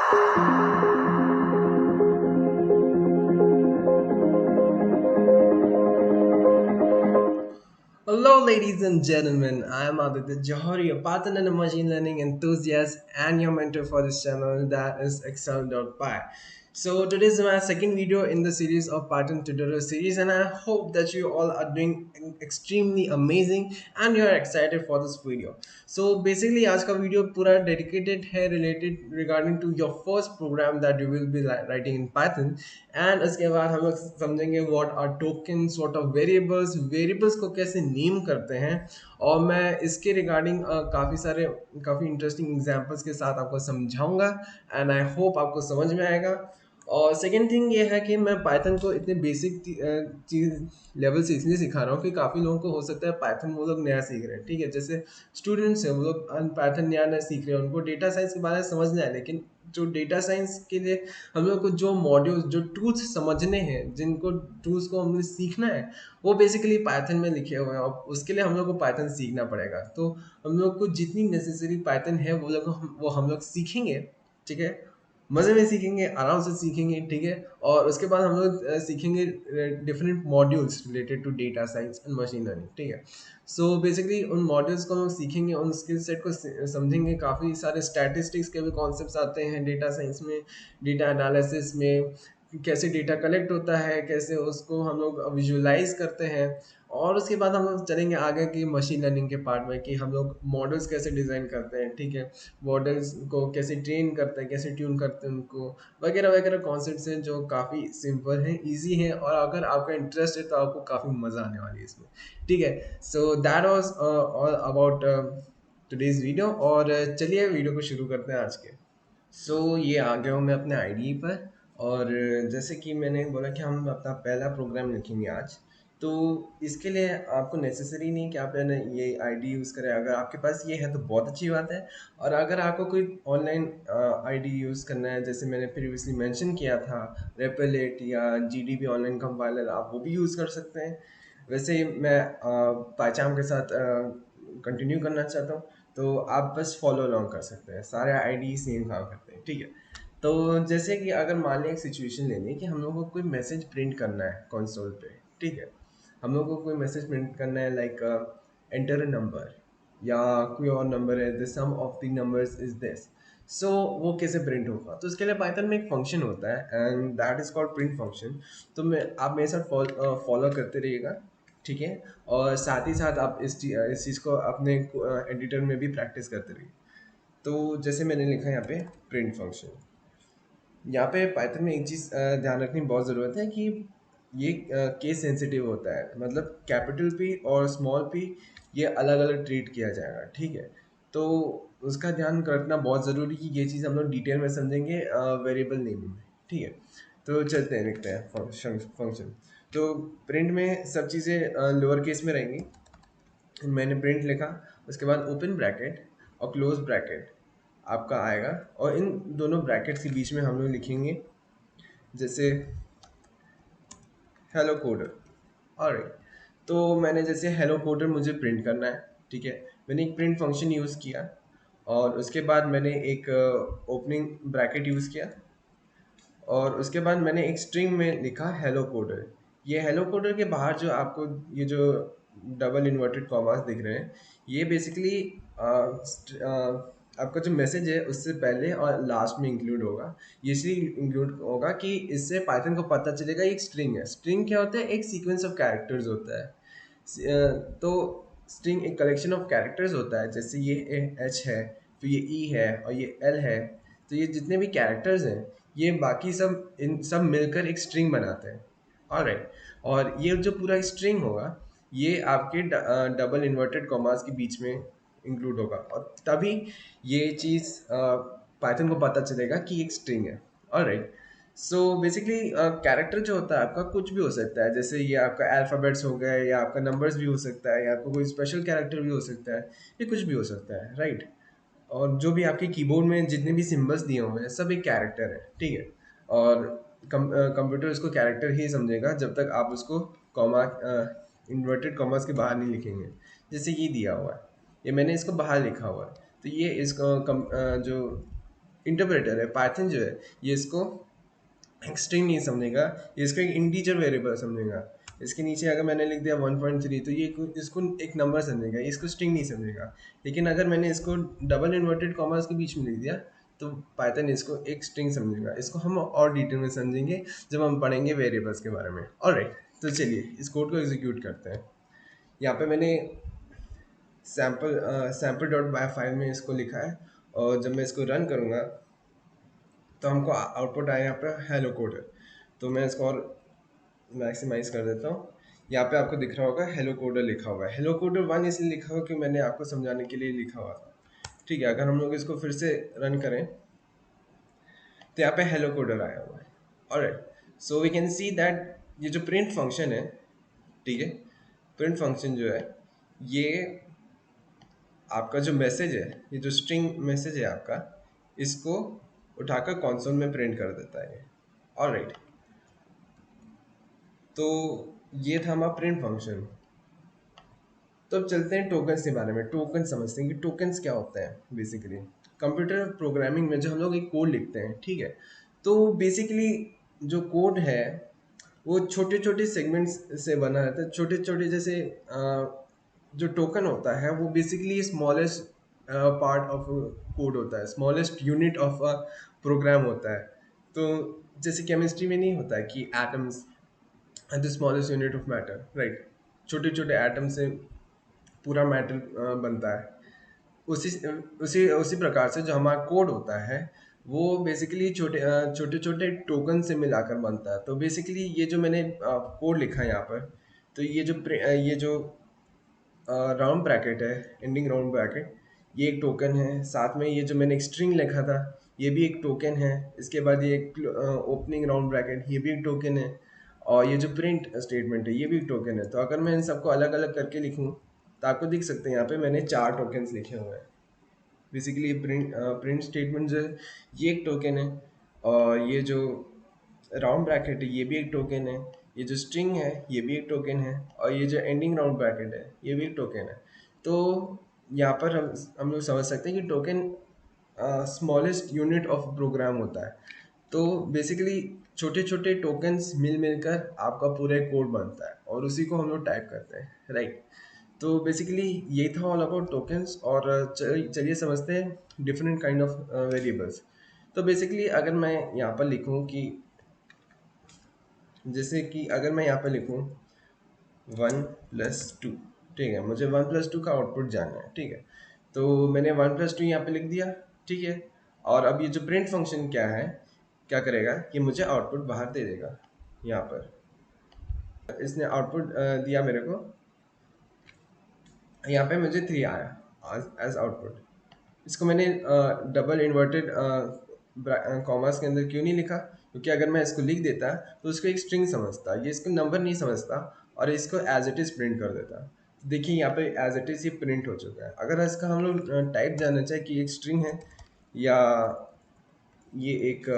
Hello, ladies and gentlemen. I am Aditya Johari, a Python and a machine learning enthusiast, and your mentor for this channel, that is Excel.py. So today is my second video in the series of Python tutorial series, and I hope that you all are doing extremely amazing and you are excited for this video. So basically, आज का video पूरा dedicated है related regarding to your first program that you will be writing in Python, and उसके बाद हम लोग समझेंगे what are tokens, what are variables को कैसे नेम करते हैं, और मैं इसके रिगार्डिंग काफ़ी इंटरेस्टिंग एग्जांपल्स के साथ आपको समझाऊंगा एंड आई होप आपको समझ में आएगा। और सेकेंड थिंग ये है कि मैं पाइथन को इतने बेसिक चीज़ लेवल से इसलिए सिखा रहा हूँ कि काफ़ी लोगों को हो सकता है पाइथन वो लोग नया सीख रहे हैं, ठीक है, जैसे स्टूडेंट्स हैं वो लोग पाइथन नया नया सीख रहे हैं, उनको डेटा साइंस के बारे में समझ नहीं आया, लेकिन जो डेटा साइंस के लिए हम लोग को जो मॉड्यूल्स जो टूल्स समझने हैं, जिनको टूल्स को हमें सीखना है, वो बेसिकली पाइथन में लिखे हुए हैं और उसके लिए हम लोग को पाइथन सीखना पड़ेगा। तो हम लोग को जितनी नेसेसरी पाइथन है वो हम लोग सीखेंगे, ठीक है, मज़े में सीखेंगे, आराम से सीखेंगे, ठीक है। और उसके बाद हम लोग सीखेंगे different modules related to data science and machine learning, ठीक है। सो बेसिकली उन मॉड्यूल्स को हम लोग सीखेंगे, उन स्किल सेट को समझेंगे, काफ़ी सारे स्टैटिस्टिक्स के भी कॉन्सेप्ट्स आते हैं डेटा साइंस में, डेटा एनालिसिस में, कैसे डेटा कलेक्ट होता है, कैसे उसको हम लोग विजुअलाइज करते हैं। और उसके बाद हम लोग चलेंगे आगे की मशीन लर्निंग के पार्ट में कि हम लोग मॉडल्स कैसे डिज़ाइन करते हैं, ठीक है, मॉडल्स को कैसे ट्रेन करते हैं, कैसे ट्यून करते हैं उनको, वगैरह वगैरह कॉन्सेप्ट्स हैं जो काफ़ी सिंपल हैं, इजी हैं, और अगर आपका इंटरेस्ट है तो आपको काफ़ी मज़ा आने वाली है इसमें, ठीक है। So that was all about today's video, और चलिए वीडियो को शुरू करते हैं आज के। ये आ गया हूँ मैं अपने आईडी पर, और जैसे कि मैंने बोला कि हम अपना पहला प्रोग्राम लिखेंगे आज। तो इसके लिए आपको नेसेसरी नहीं कि आप है ना ये आईडी यूज़ करें, अगर आपके पास ये है तो बहुत अच्छी बात है। और अगर आपको कोई ऑनलाइन आईडी यूज़ करना है, जैसे मैंने प्रीवियसली मेंशन किया था, रेपलेट या जीडीबी ऑनलाइन कंपाइलर, आप वो भी यूज़ कर सकते हैं। वैसे मैं पाइचाम के साथ कंटिन्यू करना चाहता हूँ, तो आप बस फॉलो अलॉन्ग कर सकते हैं, सारे आईडी सेम काम करते हैं, ठीक है। तो जैसे कि अगर मान लें एक सिचुएशन ले लें कि हम लोग को कोई मैसेज प्रिंट करना है कंसोल पे, ठीक है, हम लोग को कोई मैसेज प्रिंट करना है लाइक एंटर अ नंबर, या कोई और नंबर है, the sum of the numbers is this. So वो कैसे प्रिंट होगा, तो इसके लिए पाइथन में एक फंक्शन होता है and that is called print function. तो मैं आप मेरे साथ फॉलो करते रहिएगा, ठीक है, और साथ ही साथ आप इस चीज़ को अपने एडिटर में भी प्रैक्टिस करते रहिए। तो जैसे मैंने लिखा है यहाँ पे प्रिंट फंक्शन, यहाँ पे पाइथन में एक चीज़ ध्यान रखने की बहुत ज़रूरत है कि ये केस सेंसिटिव होता है, मतलब कैपिटल पी और स्मॉल पी ये अलग अलग ट्रीट किया जाएगा, ठीक है। तो उसका ध्यान रखना बहुत ज़रूरी है कि ये चीज़ हम लोग डिटेल में समझेंगे वेरिएबल नेमिंग में, ठीक है। तो चलते हैं, लिखते हैं फंक्शन। तो प्रिंट में सब चीज़ें लोअर केस में रहेंगी। मैंने प्रिंट लिखा, उसके बाद ओपन ब्रैकेट और क्लोज ब्रैकेट आपका आएगा, और इन दोनों ब्रैकेट्स के बीच में हम लोग लिखेंगे जैसे हेलो कोडर। ऑलराइट, तो मैंने जैसे हेलो कोडर मुझे प्रिंट करना है, ठीक है, मैंने एक प्रिंट फंक्शन यूज़ किया, और उसके बाद मैंने एक ओपनिंग ब्रैकेट यूज़ किया, और उसके बाद मैंने एक स्ट्रिंग में लिखा हेलो कोडर। ये हेलो कोडर के बाहर जो आपको ये जो डबल इन्वर्टेड कॉमास दिख रहे हैं, ये बेसिकली आपका जो मैसेज है उससे पहले और लास्ट में इंक्लूड होगा। ये इसलिए इंक्लूड होगा कि इससे पाइथन को पता चलेगा एक स्ट्रिंग है। स्ट्रिंग क्या होता है, एक सीक्वेंस ऑफ कैरेक्टर्स होता है। तो स्ट्रिंग एक कलेक्शन ऑफ कैरेक्टर्स होता है, जैसे ये एच है, फिर ये ई है और ये एल है। तो ये जितने भी कैरेक्टर्स हैं, ये बाकी सब इन सब मिलकर एक स्ट्रिंग बनाते हैं, ऑलराइट। और ये जो पूरा स्ट्रिंग होगा, ये आपके डबल इन्वर्टेड कॉमास के बीच में इंक्लूड होगा, और तभी ये चीज़ पाइथन को पता चलेगा कि एक स्ट्रिंग है, ऑलराइट। सो बेसिकली कैरेक्टर जो होता है आपका कुछ भी हो सकता है, जैसे ये आपका अल्फ़ाबेट्स हो गए, या आपका नंबर्स भी हो सकता है, या आपको कोई स्पेशल कैरेक्टर भी हो सकता है, ये कुछ भी हो सकता है, राइट। और जो भी आपके कीबोर्ड में जितने भी सिंबल्स दिए हुए हैं सब एक कैरेक्टर है, ठीक है। और कंप्यूटर उसको कैरेक्टर ही समझेगा जब तक आप उसको कॉमा इन्वर्टेड कॉमास के बाहर नहीं लिखेंगे। जैसे ये दिया हुआ है, ये मैंने इसको बाहर लिखा हुआ है, तो ये इसको जो इंटरप्रेटर है, पाइथन जो है ये इसको एक स्ट्रिंग नहीं समझेगा, ये इसको एक इंटीजर वेरिएबल समझेगा। इसके नीचे अगर मैंने लिख दिया 1.3 तो ये इसको एक नंबर समझेगा, इसको स्ट्रिंग नहीं समझेगा। लेकिन अगर मैंने इसको डबल इन्वर्टेड कॉमास के बीच में लिख दिया तो पाइथन इसको एक स्ट्रिंग समझेगा। इसको हम और डिटेल में समझेंगे जब हम पढ़ेंगे वेरिएबल्स के बारे में। ऑलराइट, तो चलिए इस कोड को एग्जीक्यूट करते हैं। यहाँ पे मैंने सैम्पल डॉट बाय फाइल में इसको लिखा है, और जब मैं इसको रन करूँगा तो हमको आउटपुट आया यहाँ पे हेलो कोड है। तो मैं इसको और मैक्सिमाइज कर देता हूँ। यहाँ पे आपको दिख रहा होगा हेलो कोडर लिखा हुआ है। हेलो कोडर 1 इसलिए लिखा हुआ कि मैंने आपको समझाने के लिए लिखा हुआ था। ठीक है, अगर हम लोग इसको फिर से रन करें तो यहाँ पे हेलो कोडर आया हुआ है। Alright, so we can see that ये जो प्रिंट फंक्शन है, ठीक है, प्रिंट फंक्शन जो है ये आपका जो मैसेज है, ये जो स्ट्रिंग मैसेज है आपका, इसको उठाकर कंसोल में प्रिंट कर देता है। ऑलराइट, तो ये था हमारा प्रिंट फंक्शन। तो अब चलते हैं टोकन्स के बारे में। टोकन समझते हैं कि टोकन्स क्या होता है। बेसिकली कंप्यूटर प्रोग्रामिंग में जब हम लोग एक कोड लिखते हैं, ठीक है, तो बेसिकली जो कोड है वो छोटे छोटे सेगमेंट्स से बना रहता है। छोटे छोटे जैसे जो टोकन होता है वो basically smallest part of code होता है, smallest unit of a program होता है। तो जैसे केमिस्ट्री में नहीं होता है कि atoms the smallest unit of matter, right, छोटे छोटे एटम से पूरा मैटर बनता है। उसी उसी उसी प्रकार से जो हमारा कोड होता है वो बेसिकली छोटे छोटे टोकन से मिलाकर बनता है। तो बेसिकली ये जो मैंने कोड लिखा है यहाँ पर, तो ये जो राउंड ब्रैकेट है, एंडिंग राउंड ब्रैकेट, ये एक टोकन है। साथ में ये जो मैंने एक स्ट्रिंग लिखा था ये भी एक टोकन है। इसके बाद ये एक ओपनिंग राउंड ब्रैकेट, ये भी एक टोकन है। और ये जो प्रिंट स्टेटमेंट है ये भी एक टोकन है। तो अगर मैं इन सबको अलग अलग करके लिखूँ तो आपको दिख सकते हैं यहाँ पे मैंने 4 टोकन्स लिखे हुए हैं। बेसिकली प्रिंट स्टेटमेंट जो है ये एक टोकन है, और ये जो राउंड ब्रैकेट है ये भी एक टोकन है, ये जो स्ट्रिंग है ये भी एक टोकन है, और ये जो एंडिंग राउंड ब्रैकेट है ये भी एक टोकन है। तो यहाँ पर हम लोग समझ सकते हैं कि token smallest unit of program होता है। तो बेसिकली छोटे छोटे टोकन्स मिल मिलकर आपका पूरा कोड बनता है और उसी को हम लोग टाइप करते हैं, राइट। तो बेसिकली ये था ऑल अबाउट टोकन्स। और चलिए समझते हैं डिफरेंट काइंड ऑफ वेरिएबल्स। तो बेसिकली अगर मैं यहाँ पर लिखूँ कि जैसे कि अगर मैं यहाँ पर लिखूँ 1+2, ठीक है, मुझे 1+2 का आउटपुट जानना है, ठीक है। तो मैंने 1+2 यहाँ पे लिख दिया, ठीक है। और अब ये जो प्रिंट फंक्शन क्या है, क्या करेगा कि मुझे आउटपुट बाहर दे देगा। यहाँ पर इसने आउटपुट दिया मेरे को, यहाँ पे मुझे 3 आया एज आउटपुट। इसको मैंने डबल इन्वर्टेड कॉमर्स के अंदर क्यों नहीं लिखा, क्योंकि अगर मैं इसको लिख देता तो उसको एक स्ट्रिंग समझता, ये इसको नंबर नहीं समझता और इसको एज इट इज़ प्रिंट कर देता। तो देखिए यहाँ पे एज इट इज़ ये प्रिंट हो चुका है। अगर इसका हम लोग टाइप जानना चाहे कि एक स्ट्रिंग है या ये एक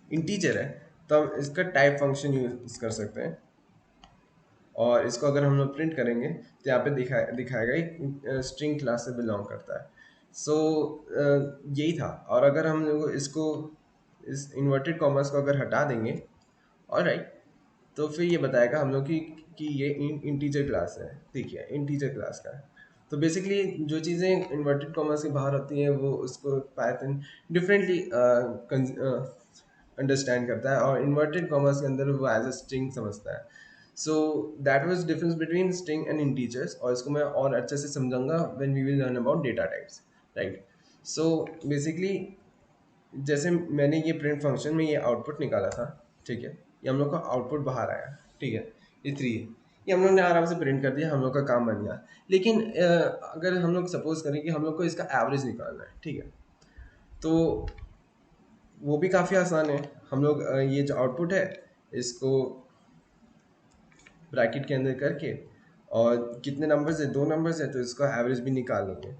इंटीजर है, तो हम इसका टाइप फंक्शन यूज़ कर सकते हैं। और इसको अगर हम लोग प्रिंट करेंगे तो यहाँ पे दिखाएगा एक स्ट्रिंग क्लास से बिलोंग करता है। सो यही था। और अगर हम लोग इसको इस इन्वर्टेड कॉमर्स को अगर हटा देंगे, ऑलराइट, तो फिर ये बताएगा हम लोग कि ये इंटीजर क्लास है। ठीक है, इंटीजर क्लास का है। तो बेसिकली जो चीज़ें इन्वर्टेड कॉमर्स के बाहर होती हैं वो उसको पाइथन डिफरेंटली अंडरस्टैंड करता है, और इन्वर्टेड कॉमर्स के अंदर वो एज अ स्ट्रिंग समझता है। So that was difference between string and integers, और इसको मैं और अच्छे से समझाऊंगा when we will learn about data types, right. So basically जैसे मैंने ये प्रिंट फंक्शन में ये आउटपुट निकाला था, ठीक है, ये हम लोग का आउटपुट बाहर आया, ठीक है, ये 3 है, ये हम लोग ने आराम से प्रिंट कर दिया, हम लोग का काम बन गया। लेकिन अगर हम लोग सपोज करें कि हम लोग को इसका एवरेज निकालना है, ठीक है, तो वो भी काफ़ी आसान है। हम लोग ये जो आउटपुट है इसको ब्रैकेट के अंदर करके, और कितने नंबर्स है, 2 नंबर्स है, तो इसका एवरेज भी निकाल लेंगे।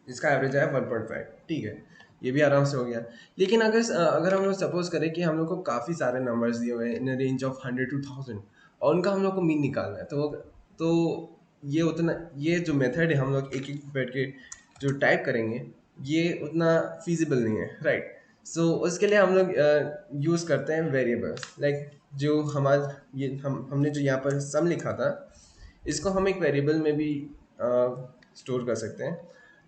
इसका एवरेज आया 1.5, ठीक है, ये भी आराम से हो गया। लेकिन अगर हम लोग सपोज करें कि हम लोग को काफ़ी सारे नंबर्स दिए हुए हैं इन रेंज ऑफ 100 to 1000, और उनका हम लोग को मीन निकालना है, तो ये जो मेथड है हम लोग एक एक बैठ के जो टाइप करेंगे ये उतना फिजिबल नहीं है, राइट। सो उसके लिए हम लोग यूज़ करते हैं वेरिएबल्स, लाइक जो हमारा ये हमने जो यहाँ पर सम लिखा था, इसको हम एक वेरिएबल में भी स्टोर कर सकते हैं।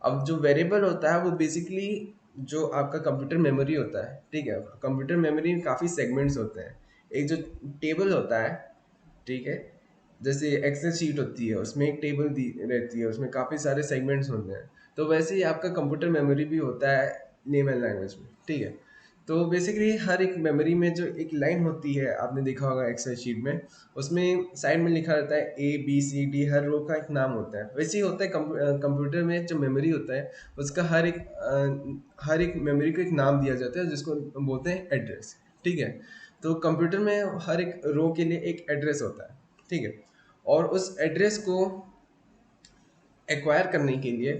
अब जो वेरिएबल होता है वो बेसिकली जो आपका कंप्यूटर मेमोरी होता है, ठीक है। कंप्यूटर मेमोरी में काफ़ी सेगमेंट्स होते हैं। एक जो टेबल होता है, ठीक है, जैसे एक्सेल शीट होती है उसमें एक टेबल दी रहती है, उसमें काफ़ी सारे सेगमेंट्स होते हैं। तो वैसे ही आपका कंप्यूटर मेमोरी भी होता है नेम एंड लैंग्वेज में, ठीक है। तो बेसिकली हर एक मेमोरी में जो एक लाइन होती है, आपने देखा होगा एक्सेल शीट में, उसमें साइड में लिखा रहता है ABCD, हर रो का एक नाम होता है। वैसे ही होता है कंप्यूटर में जो मेमोरी होता है उसका हर एक मेमोरी को एक नाम दिया जाता है जिसको बोलते हैं एड्रेस, ठीक है। तो कंप्यूटर में हर एक रो के लिए एक एड्रेस होता है, ठीक है। और उस एड्रेस को एक्वायर करने के लिए,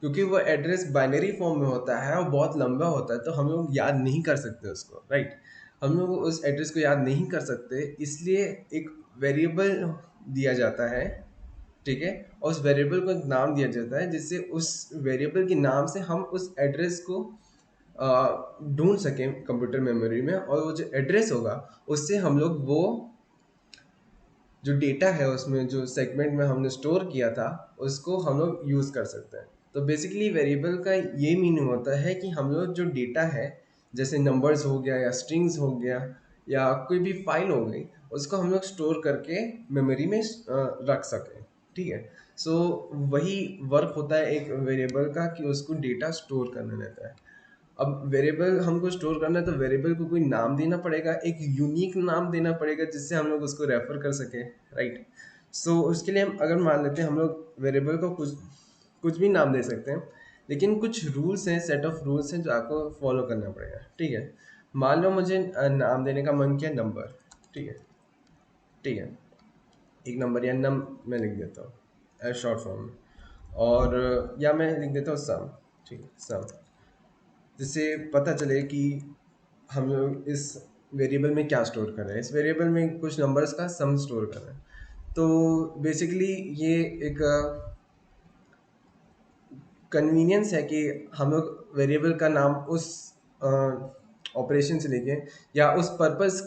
क्योंकि वो एड्रेस बाइनरी फॉर्म में होता है और बहुत लंबा होता है, तो हम लोग याद नहीं कर सकते उसको, राइट। हम लोग उस एड्रेस को याद नहीं कर सकते, इसलिए एक वेरिएबल दिया जाता है, ठीक है। और उस वेरिएबल को एक नाम दिया जाता है जिससे उस वेरिएबल के नाम से हम उस एड्रेस को ढूंढ सकें कंप्यूटर मेमोरी में, और वो जो एड्रेस होगा उससे हम लोग वो जो डेटा है उसमें जो सेगमेंट में हमने स्टोर किया था उसको हम लोग यूज़ कर सकते हैं। तो बेसिकली वेरिएबल का ये मीनिंग होता है कि हम लोग जो डेटा है, जैसे नंबर्स हो गया या स्ट्रिंग्स हो गया या कोई भी फाइल हो गई, उसको हम लोग स्टोर करके मेमोरी में रख सकें, ठीक है। सो वही वर्क होता है एक वेरिएबल का, कि उसको डेटा स्टोर करना रहता है। अब वेरिएबल हमको स्टोर करना है तो वेरिएबल को कोई नाम देना पड़ेगा, एक यूनिक नाम देना पड़ेगा जिससे हम लोग उसको रेफर कर सके, राइट। सो उसके लिए हम अगर मान लेते हैं हम लोग वेरिएबल को कुछ कुछ भी नाम दे सकते हैं, लेकिन कुछ रूल्स हैं, सेट ऑफ रूल्स हैं जो आपको फॉलो करना पड़ेगा, ठीक है। मान लो मुझे नाम देने का मन किया नंबर, ठीक है, ठीक है। एक नंबर या नम मैं लिख देता हूँ शॉर्ट फॉर्म में, और या मैं लिख देता हूँ सम, ठीक है, सम, जिससे पता चले कि हम लोग इस वेरिएबल में क्या स्टोर कर रहे हैं। इस वेरिएबल में कुछ नंबर्स का सम स्टोर कर रहे हैं। तो बेसिकली ये एक कन्वीनियंस है कि हम लोग वेरिएबल का नाम उस ऑपरेशन से लेके या उस पर्पस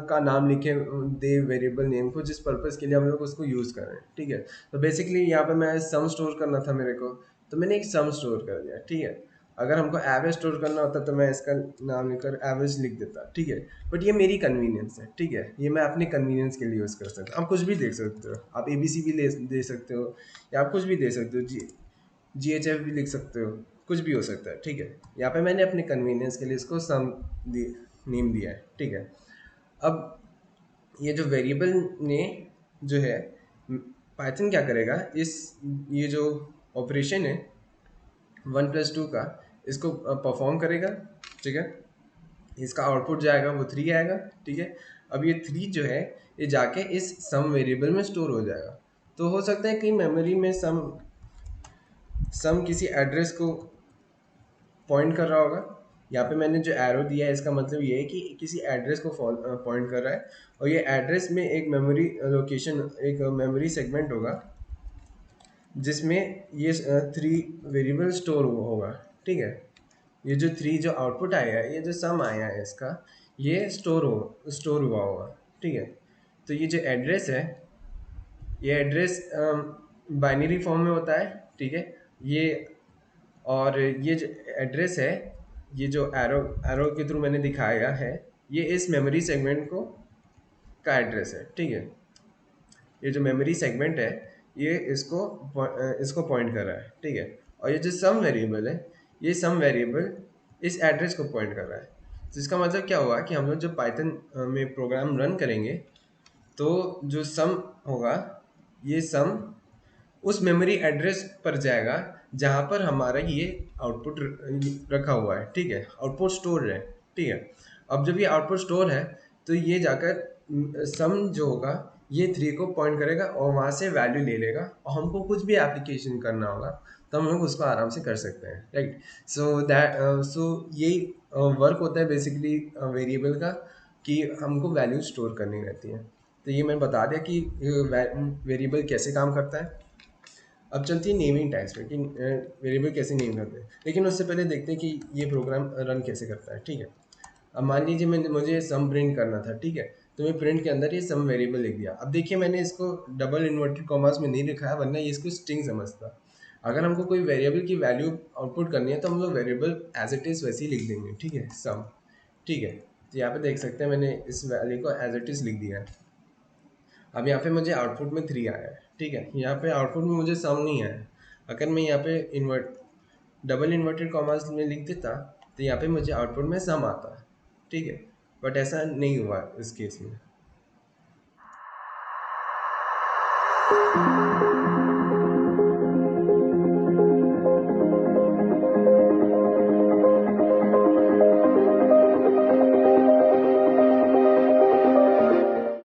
का नाम लिखे दे वेरिएबल नेम को जिस पर्पस के लिए हम लोग उसको यूज़ कर रहे हैं, ठीक है। तो बेसिकली यहाँ पे मैं सम स्टोर करना था मेरे को, तो मैंने एक सम स्टोर कर दिया, ठीक है। अगर हमको एवरेज स्टोर करना होता तो मैं इसका नाम लिखकर एवरेज लिख देता, ठीक है। बट ये मेरी कन्वीनियंस है, ठीक है, ये मैं अपने कन्वीनियंस के लिए यूज़ कर सकता हूँ। आप कुछ भी देख सकते हो, आप ABC भी दे सकते हो, या आप कुछ भी दे सकते हो, GHF भी लिख सकते हो, कुछ भी हो सकता है, ठीक है। यहाँ पे मैंने अपने कन्वीनियंस के लिए इसको सम नेम दिया है, ठीक है। अब ये जो वेरिएबल ने जो है, पाइथन क्या करेगा, इस ये जो ऑपरेशन है 1+2 का, इसको परफॉर्म करेगा, ठीक है। इसका आउटपुट जाएगा वो 3 आएगा, ठीक है। अब ये 3 जो है ये जाके इस सम वेरिएबल में स्टोर हो जाएगा। तो हो सकता है कि मेमोरी में सम सम किसी एड्रेस को पॉइंट कर रहा होगा। यहाँ पे मैंने जो एरो दिया है इसका मतलब ये है कि किसी एड्रेस को पॉइंट कर रहा है, और ये एड्रेस में एक मेमोरी लोकेशन, एक मेमोरी सेगमेंट होगा जिसमें ये 3 वेरिएबल स्टोर होगा, ठीक है। ये जो 3 जो आउटपुट आया है, ये जो सम आया है इसका, ये स्टोर हुआ होगा, ठीक है। तो ये जो एड्रेस है, ये एड्रेस बाइनरी फॉर्म में होता है, ठीक है। ये और ये जो एड्रेस है, ये जो एरो एरो के थ्रू मैंने दिखाया है, ये इस मेमोरी सेगमेंट को का एड्रेस है, ठीक है। ये जो मेमोरी सेगमेंट है ये इसको पॉइंट कर रहा है, ठीक है। और ये जो सम वेरिएबल है, ये सम वेरिएबल इस एड्रेस को पॉइंट कर रहा है। तो इसका मतलब क्या हुआ कि हम लोग जब पाइथन में प्रोग्राम रन करेंगे तो जो सम होगा, ये सम उस मेमोरी एड्रेस पर जाएगा जहाँ पर हमारा ये आउटपुट रखा हुआ है, ठीक है, आउटपुट स्टोर है, ठीक है। अब जब ये आउटपुट स्टोर है तो ये जाकर सम जो होगा ये 3 को पॉइंट करेगा और वहाँ से वैल्यू ले लेगा, और हमको कुछ भी एप्लीकेशन करना होगा तो हम लोग उसको आराम से कर सकते हैं, राइट। सो यही वर्क होता है बेसिकली वेरिएबल का, कि हमको वैल्यू स्टोर करनी रहती है। तो ये मैंने बता दिया कि वेरिएबल कैसे काम करता है। अब चलती है नेमिंग टैग्स पे कि वेरिएबल कैसे नेम करते हैं, लेकिन उससे पहले देखते हैं कि ये प्रोग्राम रन कैसे करता है। ठीक है, अब मान लीजिए मुझे सम प्रिंट करना था। ठीक है, तो मैं प्रिंट के अंदर ये सम वेरिएबल लिख दिया। अब देखिए मैंने इसको डबल इन्वर्टेड कॉमास में नहीं लिखा है, वरना ये इसको स्ट्रिंग समझता। अगर हमको कोई वेरिएबल की वैल्यू आउटपुट करनी है तो हम लोग वेरिएबल एज इट इज़ वैसे ही लिख देंगे। ठीक है, सम। ठीक है, तो यहाँ पे देख सकते हैं मैंने इस वैल्यू को एज इट इज़ लिख दिया है। अब यहाँ पे मुझे आउटपुट में 3 आया है। ठीक है, यहाँ पे आउटपुट में मुझे सम नहीं आया है। अगर मैं यहाँ पे डबल इन्वर्टेड कॉमास में लिख देता तो यहाँ पे मुझे आउटपुट में सम आता। ठीक है, बट ऐसा नहीं हुआ इस केस में।